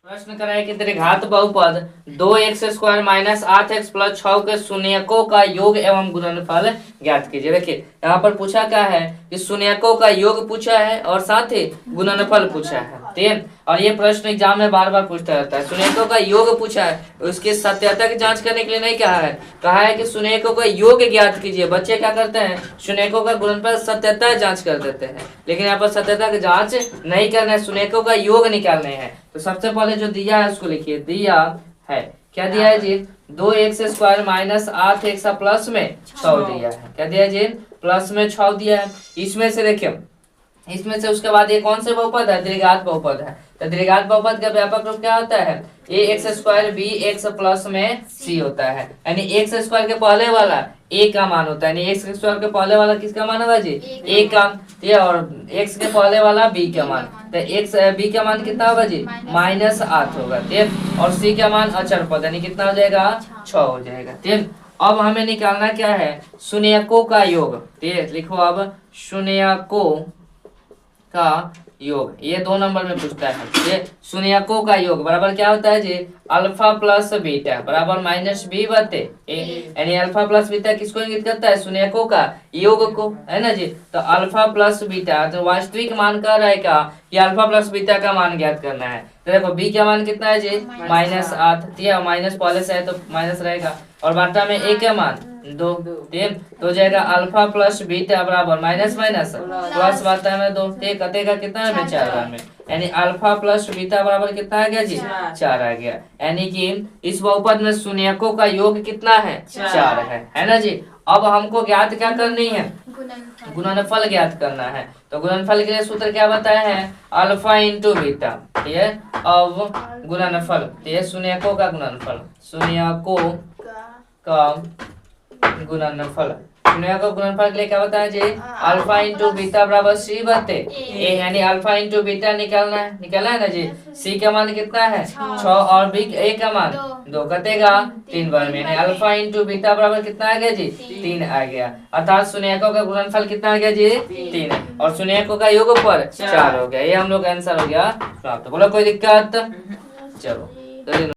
प्रश्न करा है कि त्रिघात बहुपद 2x² माइनस 8x प्लस 6 के शून्यकों का योग एवं गुणनफल ज्ञात कीजिए। देखिए यहाँ पर पूछा क्या है कि शून्यकों का योग पूछा है और साथ ही गुणनफल पूछा है। ठीक, और ये प्रश्न एग्जाम में बार बार पूछता रहता है। शून्यकों का योग पूछा है, उसकी सत्यता की जांच करने के लिए नहीं कहा है कि शून्यकों का योग ज्ञात कीजिए। बच्चे क्या करते हैं, शून्यकों का गुणनफल सत्यता जांच कर देते हैं, लेकिन यहाँ पर सत्यता की जांच नहीं करना है, शून्यकों का योग निकालने हैं। तो सबसे पहले जो दिया है उसको लिखिए। दिया है, क्या दिया है जी, 2x² माइनस 8x प्लस में 6 दिया है। क्या दिया है जी, प्लस में 6 दिया है। इसमें से देखिए, इसमें से उसके बाद ये कौन से बहुपद है, द्विघात बहुपद है। तो द्विघात बहुपद का व्यापक रूप क्या होता है, ax² bx प्लस में c होता है। यानी x² के पहले वाला a का मान होता है, यानी x² के पहले वाला किसका मान होगा जी, a का, और x के पहले वाला b का मान, तो b का मान कितना होगा जी, -8 होगा। ठीक, और c का मान अचर पद, यानी कितना हो जाएगा, 6 हो जाएगा। ठीक, अब हमें निकालना क्या है, शून्यकों का योग। ठीक, लिखो अब शून्यकों का योग, ये 2 नंबर में पूछता है। ये शून्यकों का योग बराबर क्या होता है जी, अल्फा प्लस बीटा बराबर -b बटे a, यानी अल्फा प्लस बीटा किसको इंगित करता है, शून्यकों का योग को, है ना जी। तो अल्फा प्लस बीटा, तो वास्तविक मान कह रहा है क्या कि अल्फा प्लस बीटा का मान ज्ञात करना है। तो देखो b का मान कितना है जी, -8, माइनस पहले से है तो माइनस रहेगा, और बाटा में a का मान 2, तो जाएगा अल्फा प्लस बीटा बराबर माइनस प्लस बाटा में 2, कतेगा कितना है, 4 में, यानी अल्फा प्लस बीटा बराबर कितना आ गया जी, 4 आ गया। यानी कि इस बहुपद में शून्यकों का योग कितना है, 4 है ना जी। अब हमको ज्ञात क्या करनी है, गुणनफल ज्ञात करना है। तो गुणनफल के लिए सूत्र क्या बताया है, अल्फा इंटू बीटा। ठीक है, अब गुणनफल, ये शून्यकों का गुणनफल, शून्यकों का गुणनफल, शून्यकों का गुणनफल के लिए क्या बताया जी, अल्फा इंटू बीटा बराबर c बटे a, यानी अल्फा इंटू बीटा निकालना है ना जी। c का मान कितना है, 6, और a का मान 2, कटेगा 3 बार में, यानी अल्फा इंटू बीटा बराबर कितना आ गया जी, 3 आ गया। अर्थात शून्यकों का गुणनफल कितना आ गया जी, 3, और शून्यकों का योग पर 4 हो गया। ये हम लोग आंसर हो गया प्राप्त। बोलो कोई दिक्कत, चलो।